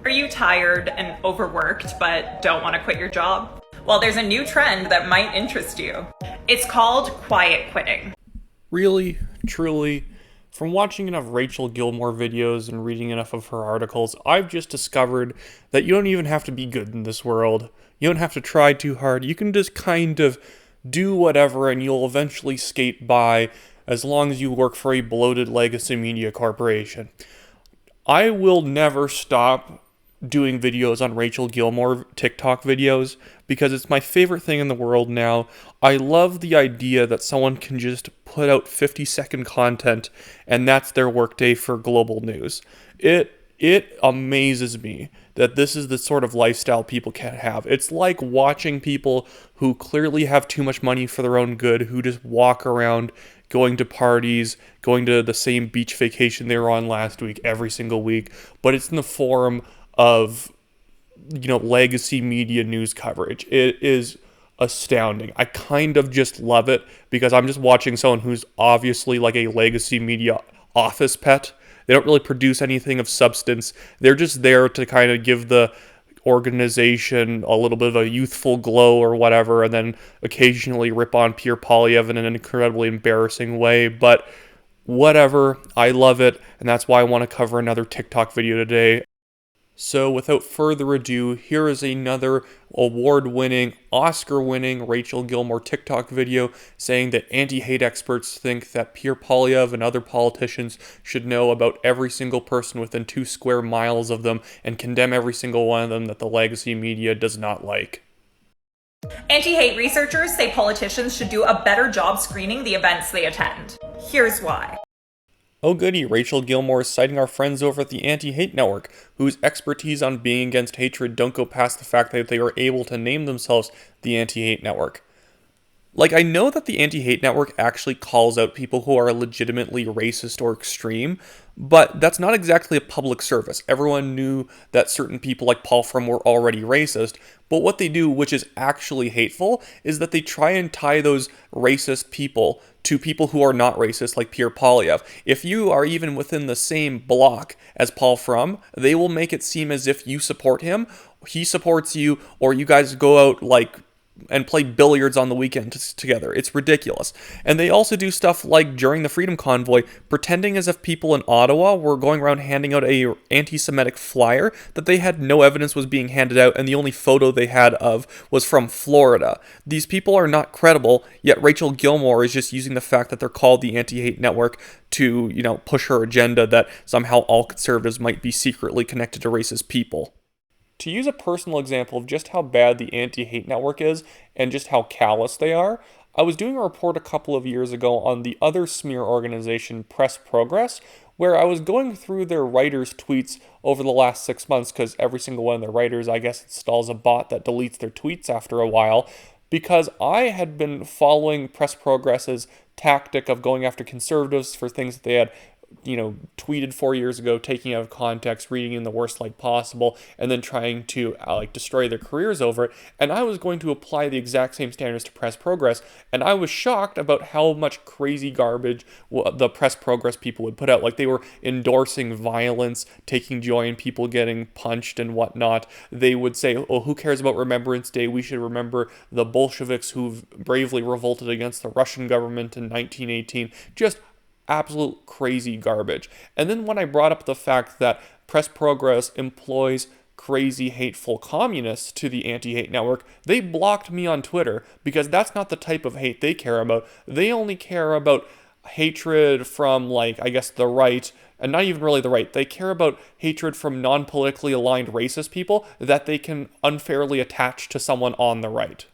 Are you tired and overworked but don't want to quit your job? Well, there's a new trend that might interest you. It's called quiet quitting. Really, truly, from watching enough Rachel Gilmour videos and reading enough of her articles, I've just discovered that you don't even have to be good in this world. You don't have to try too hard. You can just kind of do whatever and you'll eventually skate by as long as you work for a bloated legacy media corporation. I will never stop doing videos on Rachel Gilmour TikTok videos because it's my favorite thing in the world now. I love the idea that someone can just put out 50-second content and that's their workday for global news. It amazes me that this is the sort of lifestyle people can have. It's like watching people who clearly have too much money for their own good, who just walk around going to parties, going to the same beach vacation they were on last week every single week, but it's in the form of, legacy media news coverage. It is astounding. I kind of just love it because I'm just watching someone who's obviously like a legacy media office pet. They don't really produce anything of substance. They're just there to kind of give the organization a little bit of a youthful glow or whatever, and then occasionally rip on Pierre Poilievre in an incredibly embarrassing way. But whatever, I love it, and that's why I want to cover another TikTok video today. So without further ado, here is another award-winning, Oscar-winning Rachel Gilmour TikTok video saying that anti-hate experts think that Pierre Poilievre and other politicians should know about every single person within 2 square miles of them and condemn every single one of them that the legacy media does not like. Anti-hate researchers say politicians should do a better job screening the events they attend. Here's why. Oh goody, Rachel Gilmour is citing our friends over at the Anti-Hate Network, whose expertise on being against hatred don't go past the fact that they were able to name themselves the Anti-Hate Network. I know that the Anti-Hate Network actually calls out people who are legitimately racist or extreme, but that's not exactly a public service. Everyone knew that certain people like Paul Frum were already racist, but what they do, which is actually hateful, is that they try and tie those racist people to people who are not racist, like Pierre Poilievre. If you are even within the same block as Paul Frum, they will make it seem as if you support him, he supports you, or you guys go out and play billiards on the weekend together. It's ridiculous. And they also do stuff like during the Freedom Convoy, pretending as if people in Ottawa were going around handing out a anti-Semitic flyer that they had no evidence was being handed out, and the only photo they had of was from Florida. These people are not credible, yet Rachel Gilmour is just using the fact that they're called the Anti-Hate Network to, push her agenda that somehow all conservatives might be secretly connected to racist people. To use a personal example of just how bad the Anti-Hate Network is and just how callous they are, I was doing a report a couple of years ago on the other smear organization Press Progress, where I was going through their writers' tweets over the last 6 months, because every single one of their writers, I guess, installs a bot that deletes their tweets after a while, because I had been following Press Progress's tactic of going after conservatives for things that they had tweeted 4 years ago, taking out of context, reading in the worst light possible, and then trying to destroy their careers over it. And I was going to apply the exact same standards to Press Progress, and I was shocked about how much crazy garbage the Press Progress people would put out. They were endorsing violence, taking joy in people getting punched and whatnot. They would say, oh, who cares about Remembrance Day? We should remember the Bolsheviks who bravely revolted against the Russian government in 1918. Just absolute crazy garbage. And then when I brought up the fact that Press Progress employs crazy, hateful communists to the Anti-Hate Network, they blocked me on Twitter because that's not the type of hate they care about. They only care about hatred from, the right, and not even really the right. They care about hatred from non-politically aligned racist people that they can unfairly attach to someone on the right.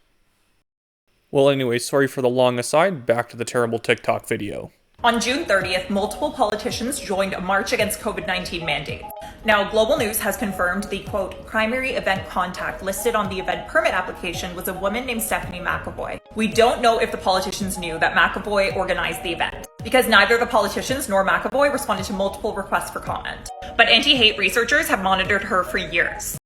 Well, anyway, sorry for the long aside. Back to the terrible TikTok video. On June 30th, multiple politicians joined a march against COVID-19 mandates. Now, Global News has confirmed the, quote, primary event contact listed on the event permit application was a woman named Stephanie McAvoy. We don't know if the politicians knew that McAvoy organized the event, because neither the politicians nor McAvoy responded to multiple requests for comment. But anti-hate researchers have monitored her for years.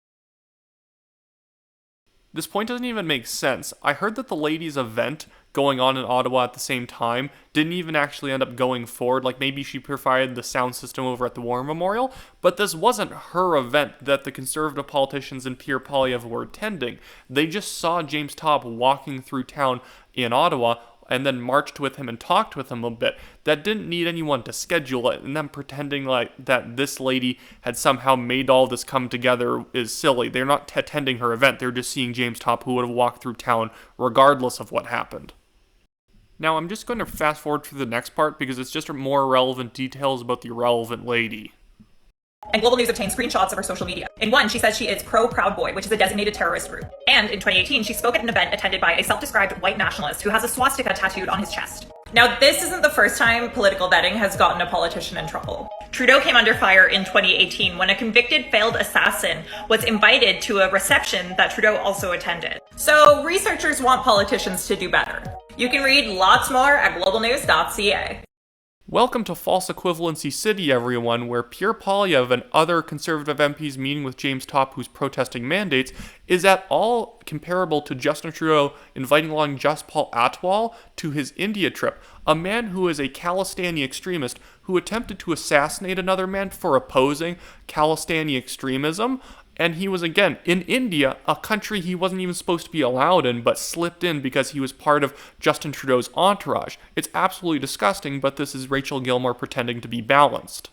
This point doesn't even make sense. I heard that the lady's event going on in Ottawa at the same time, didn't even actually end up going forward. Like, maybe she provided the sound system over at the War Memorial, but this wasn't her event that the Conservative politicians and Pierre Poilievre were attending. They just saw James Topp walking through town in Ottawa and then marched with him and talked with him a bit. That didn't need anyone to schedule it, and them pretending like that this lady had somehow made all this come together is silly. They're not attending her event, they're just seeing James Topp, who would have walked through town regardless of what happened. Now, I'm just going to fast forward to the next part because it's just more relevant details about the irrelevant lady. And Global News obtained screenshots of her social media. In one, she says she is pro-Proud Boy, which is a designated terrorist group. And in 2018, she spoke at an event attended by a self-described white nationalist who has a swastika tattooed on his chest. Now, this isn't the first time political vetting has gotten a politician in trouble. Trudeau came under fire in 2018 when a convicted failed assassin was invited to a reception that Trudeau also attended. So researchers want politicians to do better. You can read lots more at globalnews.ca. Welcome to False Equivalency City, everyone, where Pierre Poilievre and other Conservative MPs meeting with James Topp, who's protesting mandates, is at all comparable to Justin Trudeau inviting along Just Paul Atwal to his India trip, a man who is a Khalistani extremist who attempted to assassinate another man for opposing Khalistani extremism. And he was, again, in India, a country he wasn't even supposed to be allowed in, but slipped in because he was part of Justin Trudeau's entourage. It's absolutely disgusting, but this is Rachel Gilmour pretending to be balanced.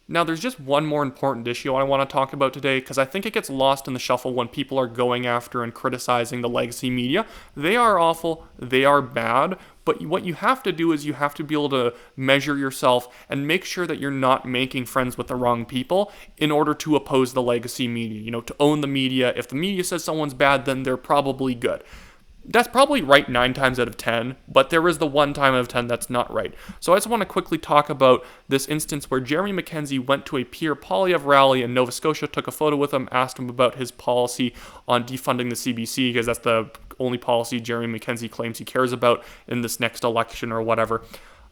Now, there's just one more important issue I want to talk about today, because I think it gets lost in the shuffle when people are going after and criticizing the legacy media. They are awful, they are bad, but what you have to do is you have to be able to measure yourself and make sure that you're not making friends with the wrong people in order to oppose the legacy media. You know, to own the media. If the media says someone's bad, then they're probably good. That's probably right 9 times out of 10, but there is the 1 time out of 10 that's not right. So I just want to quickly talk about this instance where Jeremey MacKenzie went to a Pierre Poilievre rally in Nova Scotia, took a photo with him, asked him about his policy on defunding the CBC, because that's the only policy Jeremey MacKenzie claims he cares about in this next election or whatever.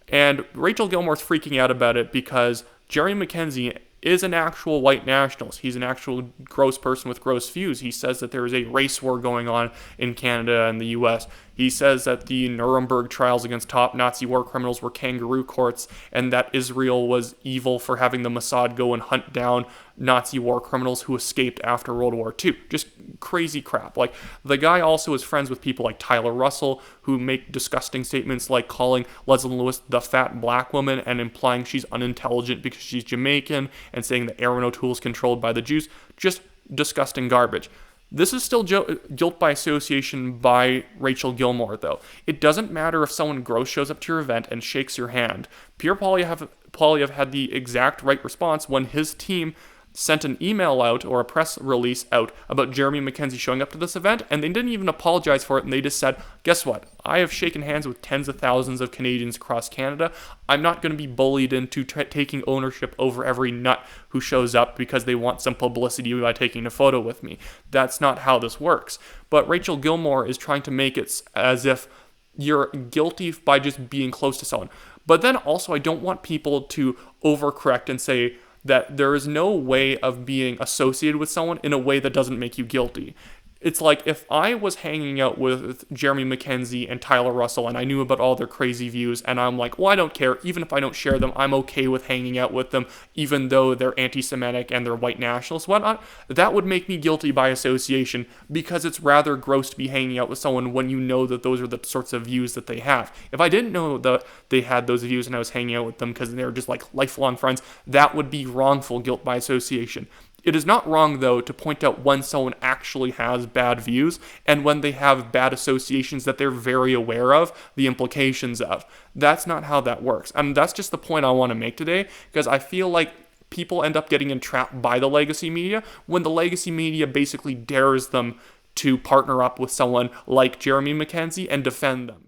And Rachel Gilmour's freaking out about it because Jeremey MacKenzie is an actual white nationalist. He's an actual gross person with gross views. He says that there is a race war going on in Canada and the US. He says that the Nuremberg trials against top Nazi war criminals were kangaroo courts, and that Israel was evil for having the Mossad go and hunt down Nazi war criminals who escaped after World War II. Just crazy crap. Like, the guy also is friends with people like Tyler Russell, who make disgusting statements like calling Leslie Lewis the fat black woman and implying she's unintelligent because she's Jamaican, and saying that Aaron O'Toole is controlled by the Jews. Just disgusting garbage. This is still guilt by association by Rachel Gilmour, though. It doesn't matter if someone gross shows up to your event and shakes your hand. Pierre Poilievre had the exact right response when his team sent an email out or a press release out about Jeremey MacKenzie showing up to this event, and they didn't even apologize for it, and they just said, guess what? I have shaken hands with tens of thousands of Canadians across Canada. I'm not going to be bullied into taking ownership over every nut who shows up because they want some publicity by taking a photo with me. That's not how this works. But Rachel Gilmour is trying to make it as if you're guilty by just being close to someone. But then also, I don't want people to overcorrect and say that there is no way of being associated with someone in a way that doesn't make you guilty. It's like if I was hanging out with Jeremey MacKenzie and Tyler Russell and I knew about all their crazy views, and I'm like, well, I don't care. Even if I don't share them, I'm okay with hanging out with them, even though they're anti-Semitic and they're white nationalists, whatnot. That would make me guilty by association, because it's rather gross to be hanging out with someone when you know that those are the sorts of views that they have. If I didn't know that they had those views and I was hanging out with them because they're just like lifelong friends, that would be wrongful guilt by association. It is not wrong, though, to point out when someone actually has bad views and when they have bad associations that they're very aware of the implications of. That's not how that works. And that's just the point I want to make today, because I feel like people end up getting entrapped by the legacy media when the legacy media basically dares them to partner up with someone like Jeremey MacKenzie and defend them.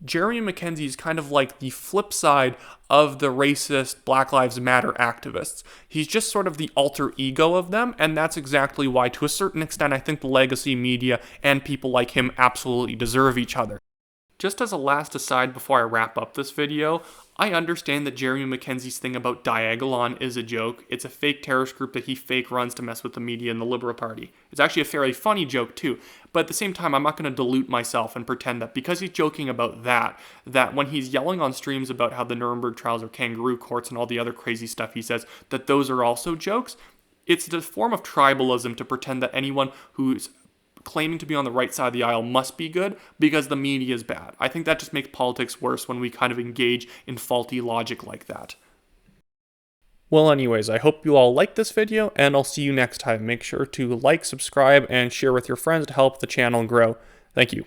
Jeremey MacKenzie is kind of like the flip side of the racist Black Lives Matter activists. He's just sort of the alter ego of them, and that's exactly why, to a certain extent, I think the legacy media and people like him absolutely deserve each other. Just as a last aside before I wrap up this video, I understand that Jeremy MacKenzie's thing about Diagolon is a joke. It's a fake terrorist group that he fake runs to mess with the media and the Liberal Party. It's actually a fairly funny joke too, but at the same time, I'm not going to dilute myself and pretend that because he's joking about that when he's yelling on streams about how the Nuremberg trials are kangaroo courts and all the other crazy stuff he says, that those are also jokes. It's the form of tribalism to pretend that anyone who's claiming to be on the right side of the aisle must be good because the media is bad. I think that just makes politics worse when we kind of engage in faulty logic like that. Well, anyways, I hope you all liked this video, and I'll see you next time. Make sure to like, subscribe, and share with your friends to help the channel grow. Thank you.